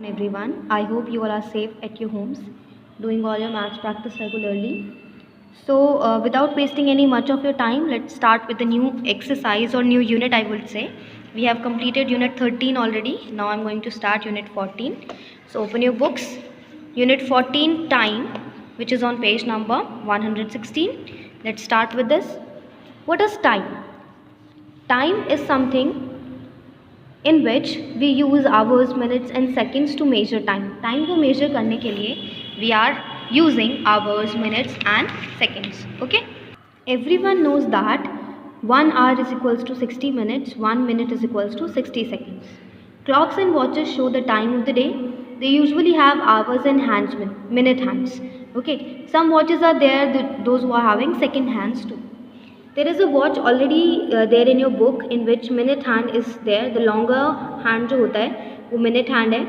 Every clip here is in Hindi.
Everyone, I hope you all are safe at your homes, doing all your maths practice regularly. So, without wasting any much of your time, let's start with the new exercise or new unit. I would say we have completed unit 13 already. Now I'm going to start unit 14. So, open your books. Unit 14, time, which is on page number 116. Let's start with this. What is time? Time is something in which we use hours, minutes and seconds to measure time. Time को measure करने के लिए we are using hours, minutes and seconds. Okay? Everyone knows that 1 hour is equals to 60 minutes, 1 minute is equals to 60 seconds. Clocks and watches show the time of the day. They usually have hours and hands, minute hands. Okay? Some watches are there, those who are having second hands too. There is a watch already there in your book in which minute hand is there. The longer hand जो होता है वो minute hand है.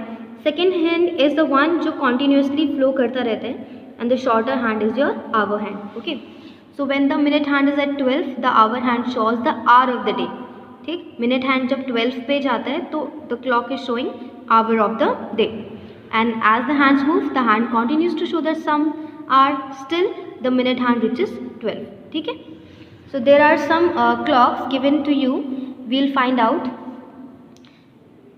Second hand is the one जो continuously flow करता रहता है and the shorter hand is your hour hand. Okay. So when the minute hand is at 12, the hour hand shows the hour of the day. ठीक, minute hand जब 12 पे जाता है तो the clock is showing hour of the day. And as the hands move, the hand continues to show that some are still the minute hand reaches 12. ठीक है. So there are some clocks given to you. We'll find out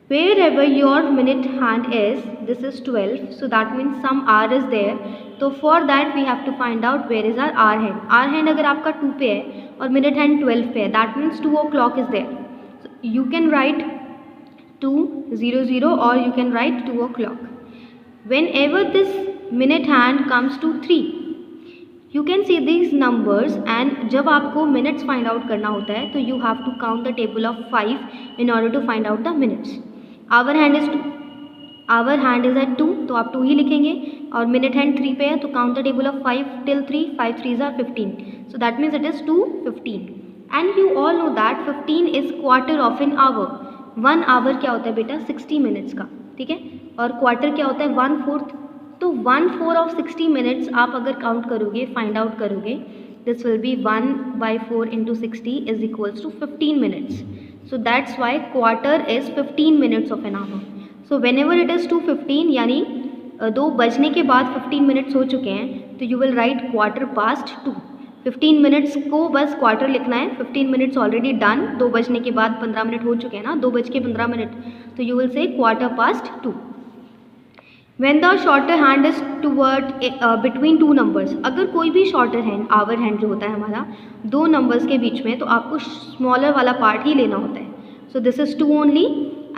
wherever your minute hand is. This is 12, so that means some hour is there. So for that we have to find out where is our hour hand. Hour hand अगर आपका 2 पे है और minute hand 12 पे है, that means 2 o'clock is there. So you can write 2:00 or you can write 2 o'clock. Whenever this minute hand comes to 3, you can see these numbers and जब आपको minutes find out करना होता है तो you have to count the table of 5 in order to find out the minutes. Hour hand is at 2, तो आप 2 ही लिखेंगे और minute hand 3 पे है तो count the table of 5 till 3, 5 3s are 15. So that means it is 2:15. And you all know that 15 is quarter of an hour. 1 hour क्या होता है बेटा? 60 minutes का, ठीक है? और quarter क्या होता है? 1/4. तो 1/4 of 60 minutes आप अगर काउंट करोगे, फाइंड आउट करोगे, this will be 1/4 into 60 is equals to 15 minutes. So that's why quarter is 15 minutes of an hour. So whenever it is 2:15 यानी 2 बजने के बाद 15 मिनट्स हो चुके हैं तो you will write quarter past 2. 15 minutes को बस क्वार्टर लिखना है. 15 मिनट्स ऑलरेडी डन. 2 बजने के बाद 15 मिनट हो चुके हैं ना, 2:15 तो you will say quarter past 2. When the shorter hand is toward between two numbers, अगर कोई भी shorter hand, hour hand जो होता है हमारा 2 numbers के बीच में, तो आपको smaller वाला part ही लेना होता है. So this is 2 only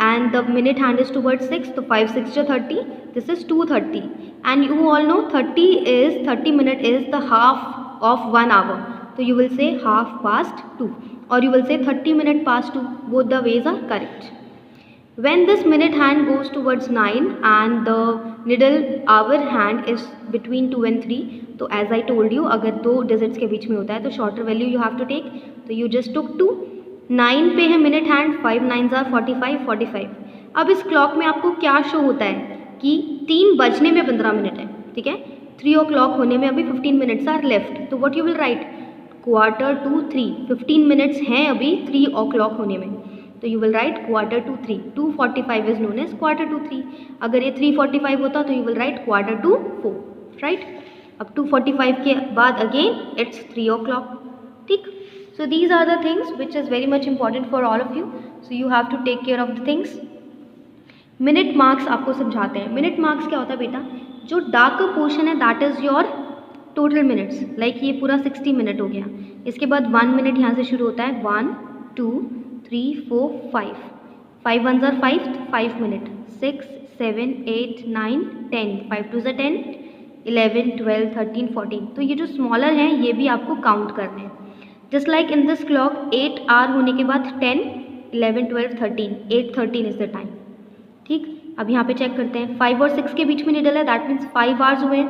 and the minute hand is towards 6, तो 5 6 जो 30, this is 2:30 and you all know 30 minute is the half of 1 hour, तो you will say half past 2 or you will say 30 minute past 2. Both the ways are correct. When this minute hand goes towards 9 and the middle hour hand is between 2 and 3, तो as I told you अगर 2 digits के बीच में होता है तो shorter value you have to take, तो you just took 2. 9 पे है minute hand, 5 9s are 45. अब इस clock में आपको क्या show होता है कि 3 बजने में 15 मिनट है, ठीक है? 3 o'clock होने में अभी 15 minutes are left, तो what you will write? Quarter to 3. 15 minutes हैं अभी 3 o'clock होने में, तो you will write quarter to 3. 2:45 is known as quarter to 3. अगर ये 3:45 होता तो you will write quarter to 4, right? अब 2:45 के बाद again it's 3 o'clock. ठीक? So these are the things which is very much important for all of you. So you have to take care of the things. Minute marks आपको समझाते हैं. Minute marks क्या होता है बेटा? जो darker portion है that is your total minutes. Like ये पूरा 60 minute हो गया. इसके बाद 1 minute यहाँ से शुरू होता है. 1 2 3 4 5. 5 1s are 5 minute. 6 7 8 9 10. 5 2s are 10. 11 12 13 14. तो ये जो स्मॉलर हैं ये भी आपको काउंट करने हैं. Just like in this clock 8 hour होने के बाद 10 11 12 13. 8:13 इज द टाइम. ठीक, अब यहाँ पे चेक करते हैं. 5 और 6 के बीच में निडल है, दैट मीन्स 5 आवर्स हुए हैं.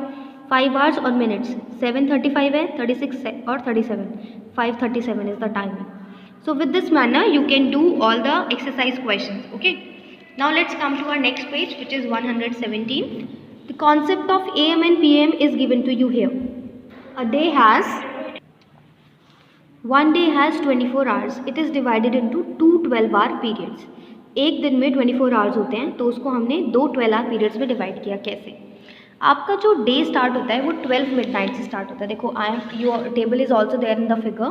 5 आवर्स और मिनट्स 7:35 है, 36 और 37. 5:37 is the timing. So with this manner you can do all the exercise questions. Okay, now let's come to our next page, which is 117. The concept of AM and PM is given to you here. One day has 24 hours. It is divided into two 12-hour periods. एक दिन में 24 आवर्स होते हैं, तो उसको हमने दो 12 आवर पीरियड्स में डिवाइड किया। कैसे? आपका जो डे स्टार्ट होता है वो 12 मिडनाइट से स्टार्ट होता है। देखो your table is also there in the figure.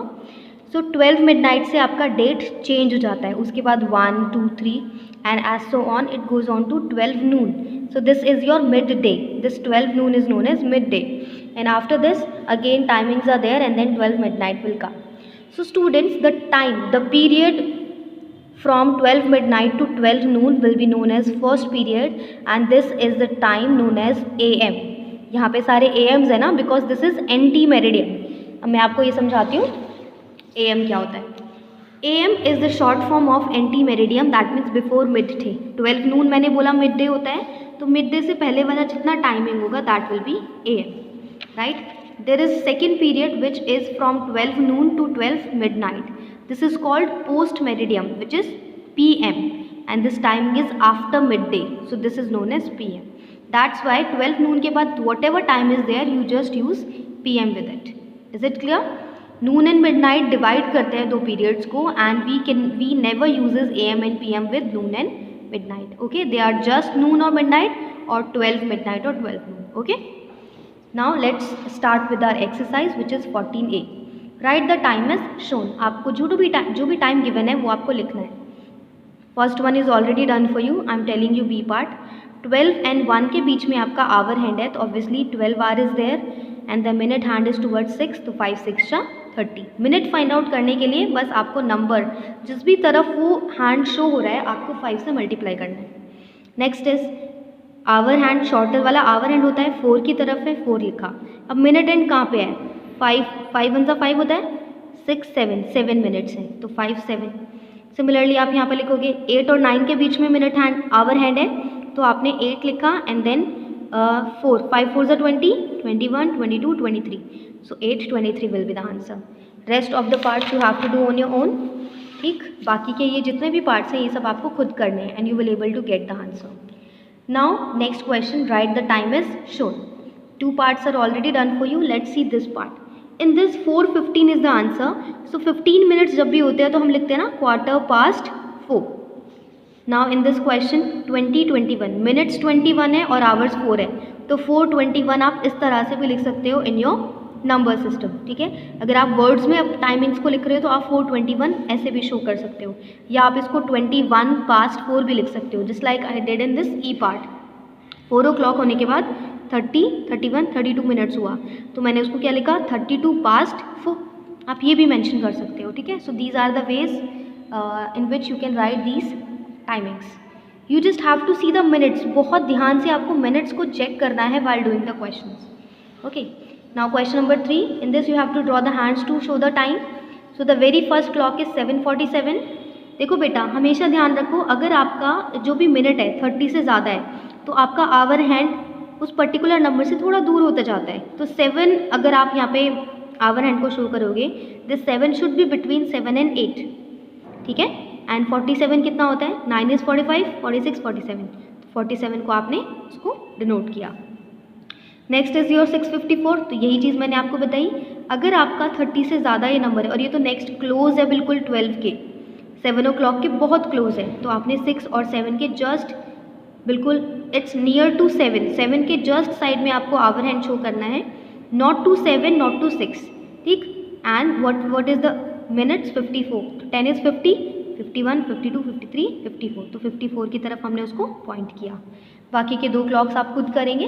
So 12 midnight से आपका डेट चेंज हो जाता है, उसके बाद 1 2 3 and as so on it goes on to 12 noon. So this is your mid day, this 12 noon is known as midday, and after this again timings are there and then 12 midnight will come. So students, the time, the period from 12 midnight to 12 noon will be known as first period, and this is the time known as AM. यहाँ पे सारे AMs है ना, because this is anti meridian. अब मैं आपको ये समझाती हूँ AM क्या होता है। AM is the short form of anti meridian, that means before midday. 12 noon मैंने बोला midday होता है, तो midday से पहले वाला जितना टाइमिंग होगा that will be AM, right? There is second period which is from 12 noon to 12 midnight. This is called post meridian, which is PM, and this timing is after midday, so this is known as PM. That's why 12 noon के बाद whatever time is there you just use PM with it. Is it clear? Noon and midnight divide करते हैं दो पीरियड्स को, and we never uses AM and PM with noon and midnight. Okay, they are just noon और मिडनाइट और 12 मिडनाइट और 12 noon. Okay, now let's start with our exercise which is 14A. Write the time is shown. आपको जो भी टाइम गिवन है वो आपको लिखना है. First one is already done for you. I am telling you B part. 12 and 1 के बीच में आपका आवर हैंड है, तो obviously 12 hour is there and the minute hand is towards 6, तो 5 6 30. मिनट फाइंड आउट करने के लिए बस आपको नंबर जिस भी तरफ वो हैंड शो हो रहा है आपको 5 से मल्टीप्लाई करना है. Next is hour hand. Shorter वाला आवर हैंड होता है 4 की तरफ है, 4 लिखा. अब मिनट एंड कहाँ पे है? 5 1 5 होता है, 6 7 मिनट्स हैं, तो 5 7. सिमिलरली आप यहाँ पर लिखोगे 8 और 9 के बीच में मिनट हैंड आवर हैंड है, तो आपने 8 लिखा and then 4 5 4 20 21 22 23. So 8 23 will be the answer. Rest of the parts you have to do on your own. ठीक, बाकी के ये जितने भी पार्ट्स हैं ये सब आपको खुद करने हैं and you will able to get the answer. Now next question, write the time is shown. 2 parts are already done for you. Let's see this part. In this 4:15 is the answer. So 15 minutes जब भी होते हैं तो हम लिखते हैं ना (4:15). Now in this question 20-21 minutes 21 है और hours 4 है, तो 4:21 आप इस तरह से भी लिख सकते हो in your नंबर सिस्टम. ठीक है, अगर आप वर्ड्स में अब टाइमिंग्स को लिख रहे हो तो आप 4:21 ऐसे भी शो कर सकते हो, या आप इसको 21:4 भी लिख सकते हो, just like I did in this E part. 4 o'clock होने के बाद 30 31 32 मिनट्स हुआ, तो मैंने उसको क्या लिखा 32:4. आप ये भी मेंशन कर सकते हो. ठीक है, so these are the ways in which you can write these timings. You just have to see the minutes. बहुत ध्यान से आपको मिनट्स को चेक करना है while doing the questions. Okay, now question number 3. In this you have to draw the hands to show the time. So the very first clock is 7:47. देखो बेटा, हमेशा ध्यान रखो, अगर आपका जो भी मिनट है 30 से ज़्यादा है तो आपका आवर हैंड उस पर्टिकुलर नंबर से थोड़ा दूर होता जाता है. तो 7 अगर आप यहाँ पे आवर हैंड को शो करोगे, this 7 should be between 7 and 8. ठीक है, एंड 47 कितना होता है? 9 is 45 46 47. 47 को आपने उसको डिनोट किया. Next is your 6:54. तो यही चीज़ मैंने आपको बताई, अगर आपका 30 से ज़्यादा ये नंबर है और ये तो नेक्स्ट क्लोज है बिल्कुल 12 के, 7 o'clock के बहुत क्लोज है, तो आपने 6 और 7 के जस्ट बिल्कुल इट्स नियर टू 7 के जस्ट साइड में आपको आवर हैंड शो करना है, नॉट टू 7 नॉट टू 6. ठीक, and what is the minutes? 54. 10 is 50 51 52 53 54. तो 54 की तरफ हमने उसको पॉइंट किया. बाकी के 2 क्लॉक्स आप खुद करेंगे.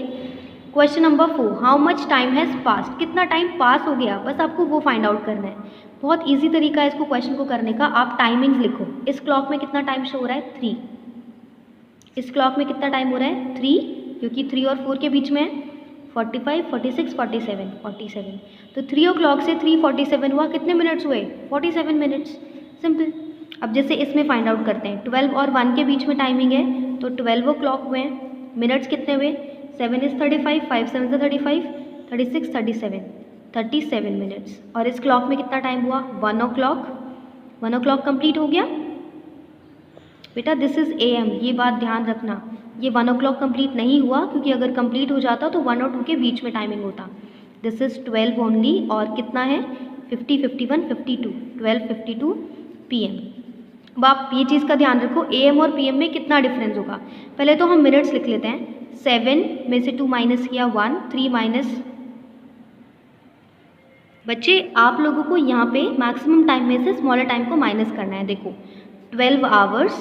Question number 4, how much time has passed. कितना टाइम पास हो गया, बस आपको वो फाइंड आउट करना है. बहुत इजी तरीका है इसको क्वेश्चन को करने का. आप टाइमिंग्स लिखो. इस क्लॉक में कितना टाइम शो हो रहा है? 3. इस क्लॉक में कितना टाइम हो रहा है? 3, क्योंकि 3 और 4 के बीच में है. 45 46 47. तो 3 o'clock से 3:47 हुआ, कितने मिनट्स हुए? 47 मिनट्स. सिंपल. अब जैसे इसमें फाइंड आउट करते हैं, 12 और 1 के बीच में टाइमिंग है, तो 12 o'clock हुए. मिनट्स कितने हुए? 7 is 35 5 7 35 36 37 मिनट्स. और इस क्लॉक में कितना टाइम हुआ? 1 o'clock. 1 o'clock कंप्लीट हो गया बेटा. दिस इज़ AM, ये बात ध्यान रखना. ये 1 o'clock कंप्लीट नहीं हुआ, क्योंकि अगर कंप्लीट हो जाता तो 1 और 2 के बीच में टाइमिंग होता. This is 12 only. और कितना है? 50 51 52 12:52 PM. अब आप ये चीज़ का ध्यान रखो, AM और PM में कितना डिफरेंस होगा। पहले तो हम मिनट्स लिख लेते हैं। 7 में से 2 माइनस किया 1, 3 माइनस। बच्चे आप लोगों को यहाँ पे मैक्सिमम टाइम में से स्मॉलर टाइम को माइनस करना है। देखो 12 आवर्स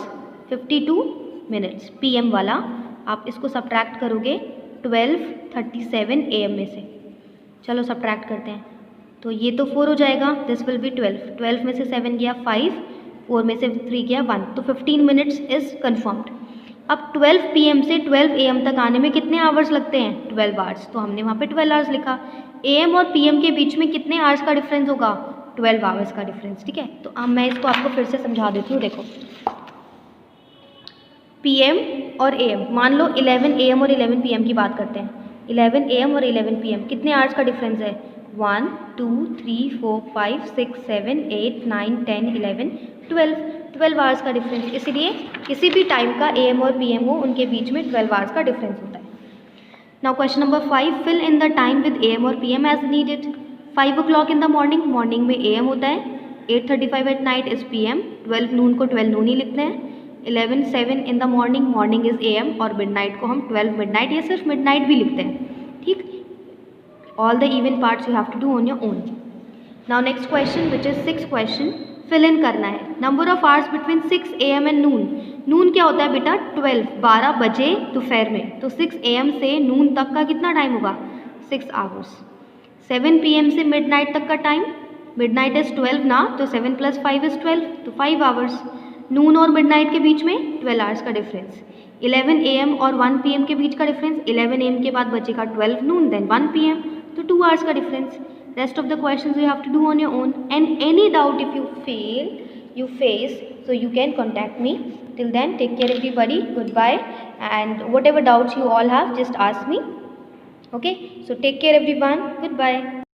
52 मिनट्स PM वाला, आप इसको सब्ट्रैक्ट करोगे 12:37 AM में से। चलो सब्ट्रैक्ट करते हैं, तो ये तो 4 हो जाएगा, दिस विल बी 12। 12 में से 7 गया 5, 4 में से 3 गया 1, तो 15 मिनट्स इज़ कन्फर्म्ड। अब 12 PM से 12 AM तक आने में कितने आवर्स लगते हैं? 12 आवर्स, तो हमने वहाँ पे 12 आवर्स लिखा। AM और PM के बीच में कितने आवर्स का डिफरेंस होगा? 12 आवर्स का डिफरेंस, ठीक है। तो अब मैं इसको आपको फिर से समझा देती हूँ। देखो PM और AM, मान लो 11 AM और 11 PM की बात करते हैं। 11 AM और 11 PM कितने आवर्स का डिफरेंस है? 1 2 3 4 5 6 7 8 9 10 11 12 आवर्स का डिफरेंस। इसलिए किसी भी टाइम का AM और PM हो, उनके बीच में 12 आवर्स का डिफरेंस होता है। Now question number 5, fill in the time with AM और PM as needed. 5 o'clock in the morning, morning में AM होता है। 8:35 at night is PM। 12 noon को 12 नून ही लिखते हैं। 11:07 in the morning, morning is AM, और मिडनाइट को हम 12 मिडनाइट या सिर्फ मिडनाइट भी लिखते हैं, ठीक। All the even parts you have to do on your own. Now next question which is 6th question, fill in करना है। Number of hours between 6 AM and noon. Noon क्या होता है बेटा? 12 बजे दोपहर में, तो 6 AM से नून तक का कितना टाइम होगा? 6 आवर्स। 7 PM से मिडनाइट तक का टाइम, मिडनाइट इज़ 12 ना, तो 7 + 5 इज़ 12, तो 5 आवर्स। नून और मिडनाइट के बीच में 12 आवर्स का डिफरेंस। 11 AM और 1 PM के बीच का डिफरेंस, 11 AM के बाद बचेगा 12 नून, देन 1 PM, तो 2 आवर्स का difference. Rest of the questions you have to do on your own, and any doubt if you face, so you can contact me. Till then, take care everybody, goodbye, and whatever doubts you all have, just ask me. Okay, so take care everyone, goodbye.